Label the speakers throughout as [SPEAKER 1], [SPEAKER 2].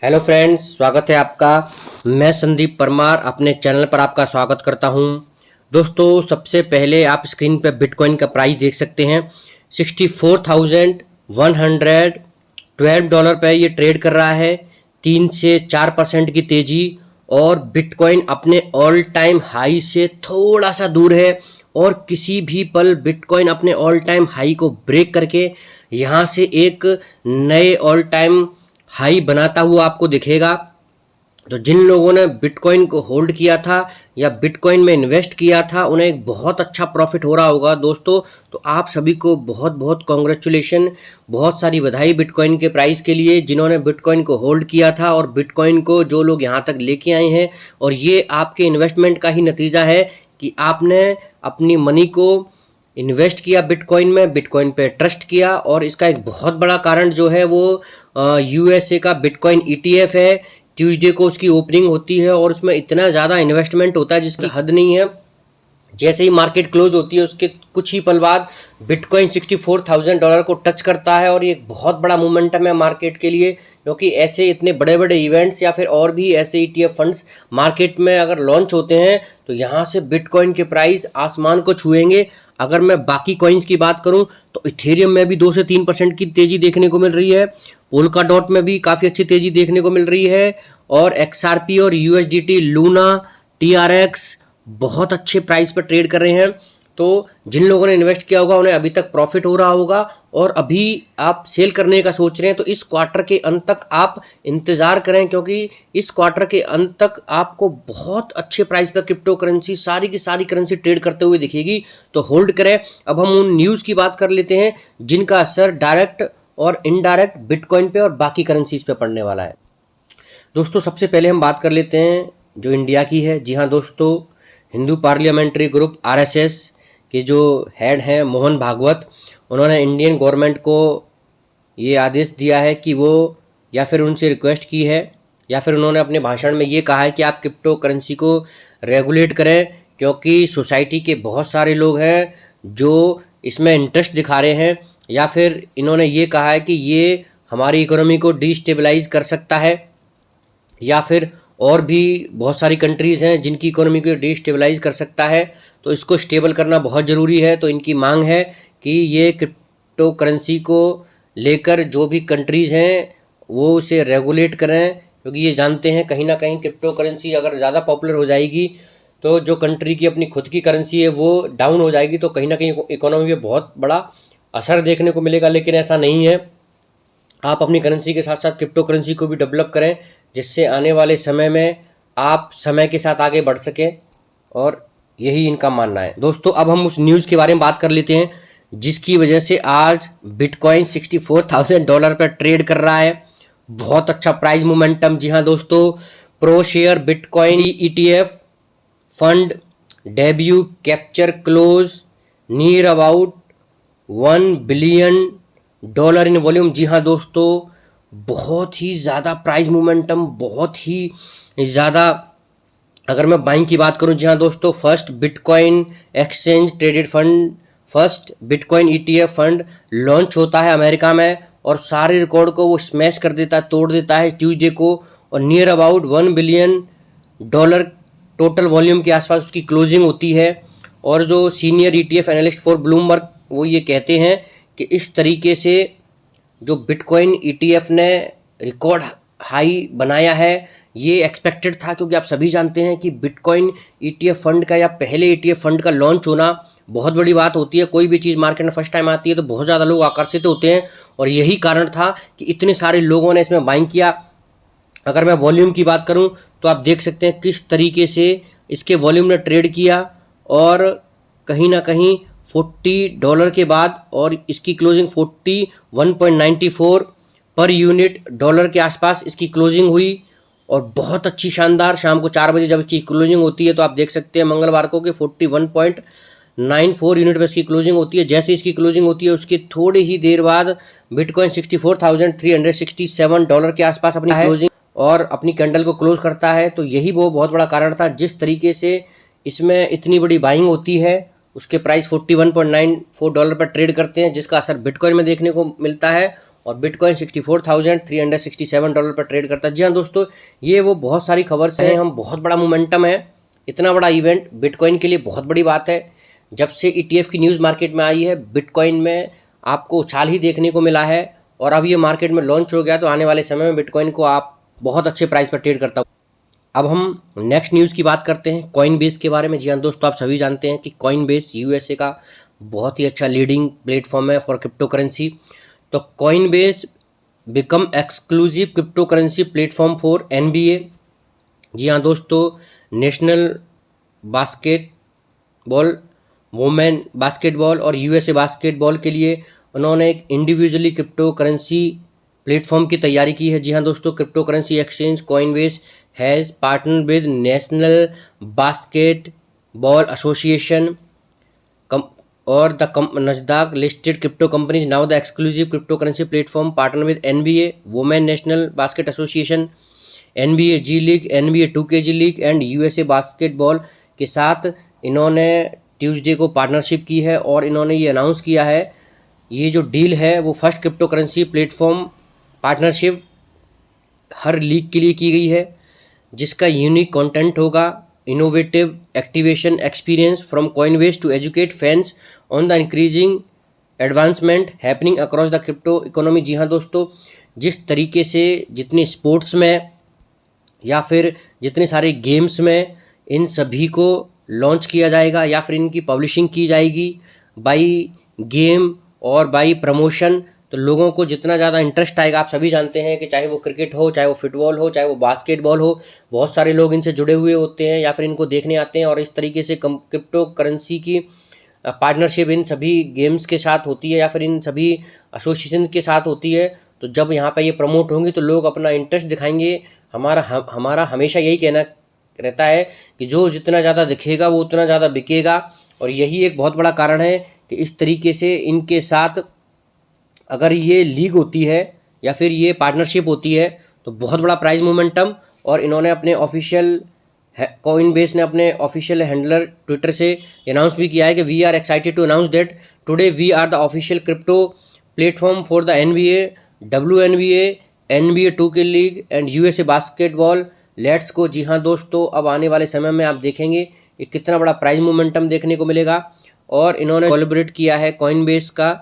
[SPEAKER 1] Hello friends, स्वागत है आपका। मैं संदीप परमार अपने चैनल पर आपका स्वागत करता हूं। दोस्तों, सबसे पहले आप स्क्रीन पर बिटकॉइन का प्राइस देख सकते हैं। $64,112 पे ये ट्रेड कर रहा है। 3 से 4% की तेज़ी और बिटकॉइन अपने ऑल टाइम हाई से थोड़ा सा दूर है और किसी भी पल बिटकॉइन अपने ऑल टाइम हाई को ब्रेक करके यहाँ से एक नए ऑल टाइम हाई बनाता हुआ आपको दिखेगा। तो जिन लोगों ने बिटकॉइन को होल्ड किया था या बिटकॉइन में इन्वेस्ट किया था उन्हें एक बहुत अच्छा प्रॉफिट हो रहा होगा दोस्तों। तो आप सभी को बहुत बहुत कॉन्ग्रेचुलेशन, बहुत सारी बधाई बिटकॉइन के प्राइस के लिए जिन्होंने बिटकॉइन को होल्ड किया था और बिटकॉइन को जो लोग यहाँ तक लेके आए हैं। और ये आपके इन्वेस्टमेंट का ही नतीजा है कि आपने अपनी मनी को इन्वेस्ट किया बिटकॉइन में, बिटकॉइन पे ट्रस्ट किया। और इसका एक बहुत बड़ा कारण जो है वो यूएसए का बिटकॉइन ईटीएफ है। ट्यूसडे को उसकी ओपनिंग होती है और उसमें इतना ज़्यादा इन्वेस्टमेंट होता है जिसकी हद नहीं है। जैसे ही मार्केट क्लोज होती है उसके कुछ ही पल बाद बिटकॉइन $64,000 को टच करता है और ये एक बहुत बड़ा मोमेंटम है मार्केट के लिए, क्योंकि ऐसे इतने बड़े बड़े इवेंट्स या फिर और भी ऐसे ईटीएफ फंड्स मार्केट में अगर लॉन्च होते हैं तो यहाँ से बिटकॉइन के प्राइस आसमान को छुएंगे। अगर मैं बाकी कॉइन्स की बात करूं तो इथेरियम में भी 2 से 3% की तेज़ी देखने को मिल रही है। पोल्का डॉट में भी काफ़ी अच्छी तेज़ी देखने को मिल रही है और एक्सआरपी और यूएसडीटी, लूना, टीआरएक्स बहुत अच्छे प्राइस पर ट्रेड कर रहे हैं। तो जिन लोगों ने इन्वेस्ट किया होगा उन्हें अभी तक प्रॉफिट हो रहा होगा और अभी आप सेल करने का सोच रहे हैं तो इस क्वार्टर के अंत तक आप इंतज़ार करें, क्योंकि इस क्वार्टर के अंत तक आपको बहुत अच्छे प्राइस पर क्रिप्टो करेंसी, सारी की सारी करेंसी ट्रेड करते हुए दिखेगी। तो होल्ड करें। अब हम उन न्यूज़ की बात कर लेते हैं जिनका असर डायरेक्ट और इनडायरेक्ट बिटकॉइन पे और बाकी करेंसीज पे पड़ने वाला है। दोस्तों, सबसे पहले हम बात कर लेते हैं जो इंडिया की है। जी हाँ दोस्तों, हिंदू पार्लियामेंट्री ग्रुप आरएसएस के जो हेड हैं मोहन भागवत, उन्होंने इंडियन गवर्नमेंट को ये आदेश दिया है कि वो या फिर उनसे रिक्वेस्ट की है या फिर उन्होंने अपने भाषण में ये कहा है कि आप क्रिप्टो करेंसी को रेगुलेट करें, क्योंकि सोसाइटी के बहुत सारे लोग हैं जो इसमें इंटरेस्ट दिखा रहे हैं। या फिर इन्होंने ये कहा है कि ये हमारी इकोनॉमी को डिस्टेबलाइज कर सकता है या फिर और भी बहुत सारी कंट्रीज़ हैं जिनकी इकोनॉमी को डिस्टेबलाइज कर सकता है। तो इसको स्टेबल करना बहुत ज़रूरी है। तो इनकी मांग है कि ये क्रिप्टो करेंसी को लेकर जो भी कंट्रीज़ हैं वो उसे रेगुलेट करें, क्योंकि ये जानते हैं कहीं ना कहीं क्रिप्टो करेंसी अगर ज़्यादा पॉपुलर हो जाएगी तो जो कंट्री की अपनी खुद की करेंसी है वो डाउन हो जाएगी, तो कहीं ना कहीं इकोनॉमी में बहुत बड़ा असर देखने को मिलेगा। लेकिन ऐसा नहीं है, आप अपनी करेंसी के साथ साथ क्रिप्टो करेंसी को भी डेवलप करें जिससे आने वाले समय में आप समय के साथ आगे बढ़ सकें, और यही इनका मानना है। दोस्तों, अब हम उस न्यूज़ के बारे में बात कर लेते हैं जिसकी वजह से आज बिटकॉइन $64,000 पर ट्रेड कर रहा है। बहुत अच्छा प्राइस मोमेंटम। जी हाँ दोस्तों, pro share bitcoin ETF fund debut capture close near about $1 billion in volume. जी हाँ दोस्तों, बहुत ही ज़्यादा प्राइस मोमेंटम, बहुत ही ज़्यादा। अगर मैं बाइंग की बात करूं, जी हाँ दोस्तों, first bitcoin exchange traded fund, first bitcoin ETF fund launch होता है अमेरिका में और सारे रिकॉर्ड को वो स्मैश कर देता है, तोड़ देता है ट्यूसडे को। और near about $1 billion total volume के आसपास उसकी क्लोजिंग होती है। और जो senior ETF analyst for Bloomberg वो ये कहते हैं कि इस तरीके से जो बिटकॉइन ईटीएफ ने रिकॉर्ड हाई बनाया है ये एक्सपेक्टेड था, क्योंकि आप सभी जानते हैं कि बिटकॉइन ईटीएफ फंड का या पहले ईटीएफ फंड का लॉन्च होना बहुत बड़ी बात होती है। कोई भी चीज़ मार्केट में फर्स्ट टाइम आती है तो बहुत ज़्यादा लोग आकर्षित होते हैं और यही कारण था कि इतने सारे लोगों ने इसमें बाइंग किया। अगर मैं वॉल्यूम की बात करूं तो आप देख सकते हैं किस तरीके से इसके वॉल्यूम ने ट्रेड किया और कहीं ना कहीं $40 के बाद और इसकी क्लोजिंग 41.94 पर यूनिट डॉलर के आसपास इसकी क्लोजिंग हुई। और बहुत अच्छी शानदार शाम को 4 बजे जब इसकी क्लोजिंग होती है तो आप देख सकते हैं मंगलवार को कि 41.94 यूनिट पर इसकी क्लोजिंग होती है। जैसे इसकी क्लोजिंग होती है उसके थोड़ी ही देर बाद बिटकॉइन $64,367 के आसपास अपनी क्लोजिंग और अपनी कैंडल को क्लोज करता है। तो यही वो बहुत बड़ा कारण था जिस तरीके से इसमें इतनी बड़ी बाइंग होती है। उसके प्राइस $41.94 पर ट्रेड करते हैं जिसका असर बिटकॉइन में देखने को मिलता है और बिटकॉइन $64,367 पर ट्रेड करता है। जी हाँ दोस्तों, ये वो बहुत सारी खबर हैं, हम बहुत बड़ा मोमेंटम है, इतना बड़ा इवेंट बिटकॉइन के लिए बहुत बड़ी बात है। जब से ETF की न्यूज़ मार्केट में आई है, बिटकॉइन में आपको उछाल ही देखने को मिला है और अब ये मार्केट में लॉन्च हो गया, तो आने वाले समय में बिटकॉइन को आप बहुत अच्छे प्राइस पर ट्रेड करता हूँ। अब हम नेक्स्ट न्यूज़ की बात करते हैं कॉइनबेस के बारे में। जी हाँ दोस्तों, आप सभी जानते हैं कि कॉइनबेस USA का बहुत ही अच्छा लीडिंग प्लेटफॉर्म है फॉर क्रिप्टो करेंसी। तो Coinbase become exclusive crypto currency platform for NBA। जी हाँ दोस्तों, नेशनल बास्केटबॉल, वुमेन बास्केटबॉल और USA बास्केटबॉल के लिए उन्होंने एक इंडिविजुअली क्रिप्टो करेंसी प्लेटफॉर्म की तैयारी की है। जी हाँ दोस्तों, crypto currency exchange Coinbase has partner with National Basketball Association और the Nasdaq listed crypto companies now the exclusive crypto currency platform partner with NBA women National Basket Association, NBA G league, NBA 2KG league and USA basketball के साथ इन्होंने Tuesday को partnership की है और इन्होंने ये अनाउंस किया है, ये जो डील है वो first crypto currency platform partnership हर लीग के लिए की गई है, जिसका यूनिक कंटेंट होगा innovative activation experience from Coinbase to educate fans on the increasing advancement happening across the crypto economy. जी हाँ दोस्तों, जिस तरीके से जितनी स्पोर्ट्स में या फिर जितने सारे गेम्स में इन सभी को लॉन्च किया जाएगा या फिर इनकी पब्लिशिंग की जाएगी बाई गेम और बाई प्रमोशन, तो लोगों को जितना ज़्यादा इंटरेस्ट आएगा, आप सभी जानते हैं कि चाहे वो क्रिकेट हो, चाहे वो फुटबॉल हो, चाहे वो बास्केटबॉल हो, बहुत सारे लोग इनसे जुड़े हुए होते हैं या फिर इनको देखने आते हैं और इस तरीके से क्रिप्टो करेंसी की पार्टनरशिप इन सभी गेम्स के साथ होती है या फिर इन सभी एसोसिएशन के साथ होती है। तो जब यहाँ पे ये प्रमोट होंगी तो लोग अपना इंटरेस्ट दिखाएंगे। हमारा हमेशा यही कहना रहता है कि जो जितना ज़्यादा दिखेगा वो उतना ज़्यादा बिकेगा, और यही एक बहुत बड़ा कारण है कि इस तरीके से इनके साथ अगर ये लीग होती है या फिर ये पार्टनरशिप होती है तो बहुत बड़ा प्राइस मोमेंटम। और इन्होंने अपने ऑफिशियल कॉइनबेस ने अपने ऑफिशियल हैंडलर ट्विटर से अनाउंस भी किया है कि we are excited to announce that today we are the official crypto platform for the NBA WNBA NBA 2K league and USA basketball let's go. जी हाँ दोस्तों, अब आने वाले समय में आप देखेंगे कि कितना बड़ा प्राइस मोमेंटम देखने को मिलेगा। और इन्होंने कोलैबोरेट किया है कॉइनबेस का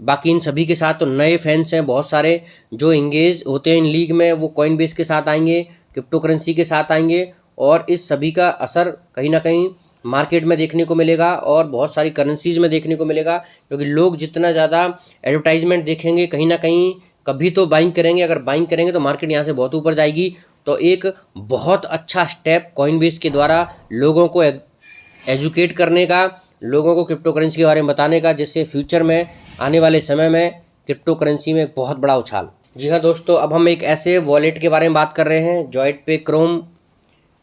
[SPEAKER 1] बाकी इन सभी के साथ। तो नए फैंस हैं बहुत सारे जो इंगेज होते हैं इन लीग में, वो कॉइनबेस के साथ आएंगे, क्रिप्टो करेंसी के साथ आएंगे और इस सभी का असर कहीं ना कहीं मार्केट में देखने को मिलेगा और बहुत सारी करेंसीज में देखने को मिलेगा, क्योंकि लोग जितना ज़्यादा एडवर्टाइजमेंट देखेंगे कहीं ना कहीं कभी तो बाइंग करेंगे। अगर बाइंग करेंगे तो मार्केट यहाँ से बहुत ऊपर जाएगी। तो एक बहुत अच्छा स्टेप कॉइनबेस के द्वारा लोगों को एजुकेट करने का, लोगों को क्रिप्टो करेंसी के बारे में बताने का, जिससे फ्यूचर में आने वाले समय में क्रिप्टो करेंसी में एक बहुत बड़ा उछाल। जी हाँ दोस्तों, अब हम एक ऐसे वॉलेट के बारे में बात कर रहे हैं। जॉइंटपे क्रोम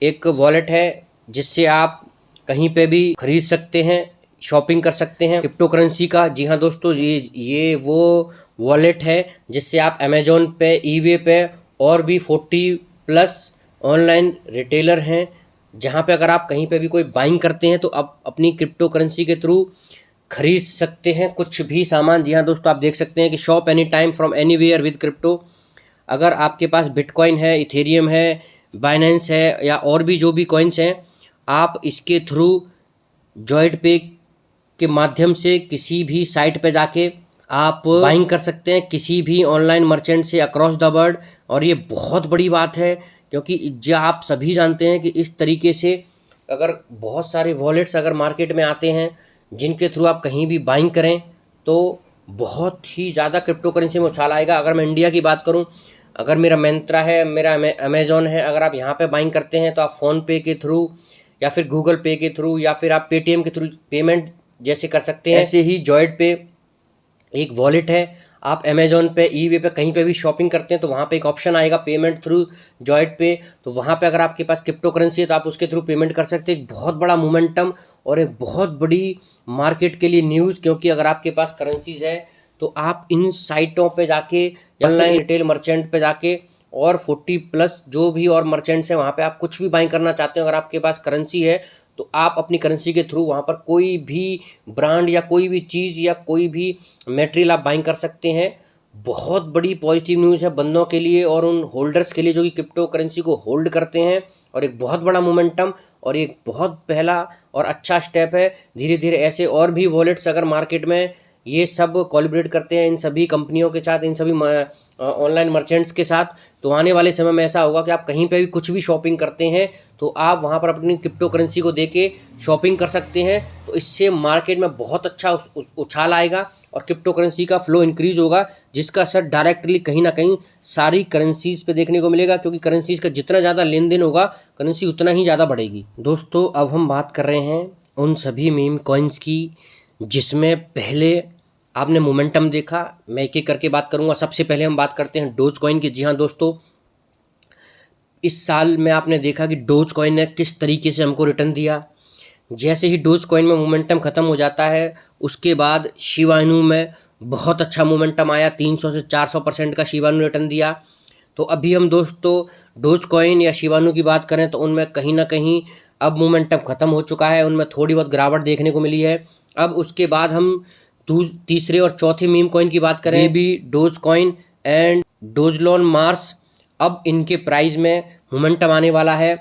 [SPEAKER 1] एक वॉलेट है जिससे आप कहीं पे भी खरीद सकते हैं, शॉपिंग कर सकते हैं क्रिप्टो करेंसी का। जी हाँ दोस्तों, ये वो वॉलेट है जिससे आप अमेजोन पे, ईबे पे और भी 40+ ऑनलाइन रिटेलर हैं, जहाँ पे अगर आप कहीं पे भी कोई बाइंग करते हैं तो आप अपनी क्रिप्टो करेंसी के थ्रू खरीद सकते हैं कुछ भी सामान। जी हाँ दोस्तों, आप देख सकते हैं कि shop any time from anywhere with crypto. अगर आपके पास बिटकॉइन है, इथेरियम है, बाइनेंस है या और भी जो भी कॉइन्स हैं, आप इसके थ्रू जॉइंटपे के माध्यम से किसी भी साइट पे जाके आप बाइंग कर सकते हैं किसी भी ऑनलाइन मर्चेंट से अक्रॉस द वर्ल्ड। और ये बहुत बड़ी बात है, क्योंकि जो आप सभी जानते हैं कि इस तरीके से अगर बहुत सारे वॉलेट्स अगर मार्केट में आते हैं जिनके थ्रू आप कहीं भी बाइंग करें तो बहुत ही ज़्यादा क्रिप्टो करेंसी में उछाल आएगा। अगर मैं इंडिया की बात करूं, अगर मेरा मिंत्रा है, मेरा अमेजोन है, अगर आप यहाँ पे बाइंग करते हैं तो आप फ़ोनपे के थ्रू या फिर गूगल पे के थ्रू या फिर आप पेटीएम के थ्रू पेमेंट जैसे कर सकते हैं। ऐसे ही जॉइंटपे एक वॉलेट है, आप अमेजोन पे, ईबे पे कहीं पे भी शॉपिंग करते हैं तो वहाँ पे एक ऑप्शन आएगा पेमेंट थ्रू जॉइंटपे। तो वहाँ पे अगर आपके पास क्रिप्टो करेंसी है तो आप उसके थ्रू पेमेंट कर सकते हैं। एक बहुत बड़ा मोमेंटम और एक बहुत बड़ी मार्केट के लिए न्यूज़, क्योंकि अगर आपके पास करेंसीज है तो आप इन साइटों पे जाके, ऑनलाइन रिटेल मर्चेंट पे जाके और 40+ जो भी और मर्चेंट्स हैं वहाँ पे आप कुछ भी बाइंग करना चाहते हो, अगर आपके पास करेंसी है तो आप अपनी करेंसी के थ्रू वहाँ पर कोई भी ब्रांड या कोई भी चीज़ या कोई भी मटेरियल आप बाइंग कर सकते हैं। बहुत बड़ी पॉजिटिव न्यूज़ है बंदों के लिए और उन होल्डर्स के लिए जो कि क्रिप्टो करेंसी को होल्ड करते हैं, और एक बहुत बड़ा मोमेंटम और एक बहुत पहला और अच्छा स्टेप है। धीरे धीरे ऐसे और भी वॉलेट्स अगर मार्केट में ये सब कोलैबोरेट करते हैं इन सभी कंपनियों के साथ, इन सभी ऑनलाइन मर्चेंट्स के साथ, तो आने वाले समय में ऐसा होगा कि आप कहीं पे भी कुछ भी शॉपिंग करते हैं तो आप वहाँ पर अपनी क्रिप्टो करेंसी को देके शॉपिंग कर सकते हैं। तो इससे मार्केट में बहुत अच्छा उछाल आएगा और क्रिप्टो करेंसी का फ्लो इंक्रीज होगा, जिसका असर डायरेक्टली कहीं ना कहीं सारी करेंसीज पे देखने को मिलेगा, क्योंकि करेंसीज का जितना ज़्यादा लेन देन होगा करेंसी उतना ही ज़्यादा बढ़ेगी। दोस्तों अब हम बात कर रहे हैं उन सभी मीम कॉइन्स की जिसमें पहले आपने मोमेंटम देखा। मैं एक एक करके बात करूंगा। सबसे पहले हम बात करते हैं डोज कॉइन की। जी हाँ दोस्तों, इस साल में आपने देखा कि डोज कॉइन ने किस तरीके से हमको रिटर्न दिया। जैसे ही डोज कॉइन में मोमेंटम ख़त्म हो जाता है उसके बाद शिबा इनू में बहुत अच्छा मोमेंटम आया, 300 से 400% का शिबा इनू रिटर्न दिया। तो अभी हम दोस्तों डोज कॉइन या शिबा इनू की बात करें तो उनमें कहीं ना कहीं अब मोमेंटम ख़त्म हो चुका है, उनमें थोड़ी बहुत गिरावट देखने को मिली है। अब उसके बाद हम तीसरे और चौथे मीम कॉइन की बात करें, भी डोज कॉइन एंड डोजलॉन मार्स, अब इनके प्राइस में मोमेंटम आने वाला है,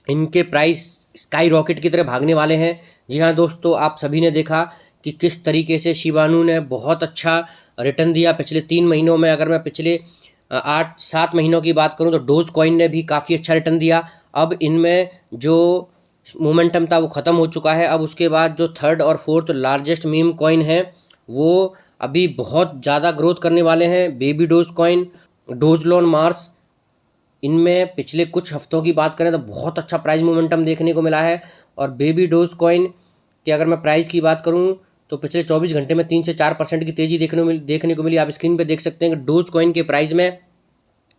[SPEAKER 1] इनके प्राइस स्काई रॉकेट की तरह भागने वाले हैं। जी हाँ दोस्तों, आप सभी ने देखा कि किस तरीके से शिबा इनू ने बहुत अच्छा रिटर्न दिया पिछले 3 महीनों में। अगर मैं पिछले 8-7 महीनों की बात करूं तो डोज कॉइन ने भी काफ़ी अच्छा रिटर्न दिया। अब इनमें जो मोमेंटम था वो ख़त्म हो चुका है। अब उसके बाद जो थर्ड और फोर्थ लार्जेस्ट मीम कॉइन है वो अभी बहुत ज़्यादा ग्रोथ करने वाले हैं। बेबी डोज कॉइन, डोजलॉन मार्स, इनमें पिछले कुछ हफ्तों की बात करें तो बहुत अच्छा प्राइस मोमेंटम देखने को मिला है। और बेबी डोज कॉइन की अगर मैं प्राइस की बात करूं तो पिछले 24 घंटे में 3 से 4% की तेज़ी देखने को मिली। आप स्क्रीन पे देख सकते हैं कि डोज कॉइन के प्राइस में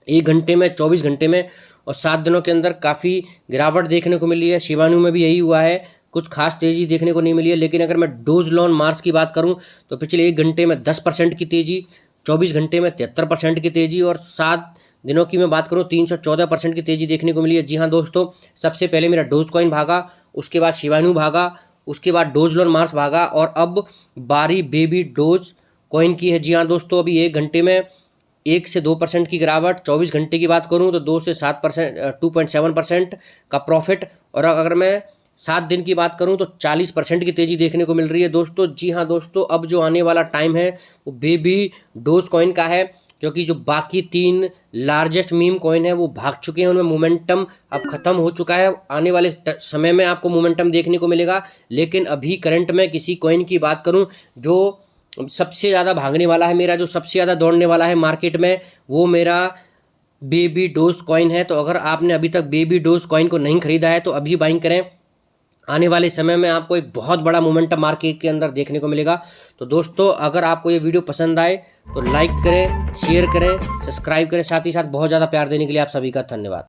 [SPEAKER 1] 1 घंटे में, 24 घंटे में और 7 दिनों के अंदर काफ़ी गिरावट देखने को मिली है। शिबा इनू में भी यही हुआ है, कुछ खास तेज़ी देखने को नहीं मिली है। लेकिन अगर मैं डोजलॉन मार्स की बात करूं तो पिछले 1 घंटे में 10% की तेज़ी, 24 घंटे में 73% की तेज़ी और 7 दिनों की मैं बात करूं 314% की तेज़ी देखने को मिली है। जी हाँ दोस्तों, सबसे पहले मेरा डोज कॉइन भागा, उसके बाद शिबा इनू भागा, उसके बाद डोजलॉन मार्स भागा और अब बारी बेबी डोज कॉइन की है। जी हाँ दोस्तों, अभी 1 घंटे में 1 से 2% की गिरावट, 24 घंटे की बात करूं तो 2 से 7%, 2.7% का प्रॉफिट, और अगर मैं 7 दिन की बात करूं तो 40% की तेज़ी देखने को मिल रही है दोस्तों। जी हाँ दोस्तों, अब जो आने वाला टाइम है वो बेबी डोज कॉइन का है, क्योंकि जो बाकी 3 लार्जेस्ट मीम कॉइन है वो भाग चुके हैं, उनमें मोमेंटम अब ख़त्म हो चुका है। आने वाले समय में आपको मोमेंटम देखने को मिलेगा। लेकिन अभी करंट में किसी कॉइन की बात करूं जो सबसे ज़्यादा भागने वाला है, मेरा जो सबसे ज़्यादा दौड़ने वाला है मार्केट में, वो मेरा बेबी डोज कॉइन है। तो अगर आपने अभी तक बेबी डोज कॉइन को नहीं खरीदा है तो अभी बाइंग करें। आने वाले समय में आपको एक बहुत बड़ा मोमेंटम मार्केट के अंदर देखने को मिलेगा। तो दोस्तों अगर आपको ये वीडियो पसंद आए तो लाइक करें, शेयर करें, सब्सक्राइब करें, साथ ही साथ बहुत ज़्यादा प्यार देने के लिए आप सभी का धन्यवाद।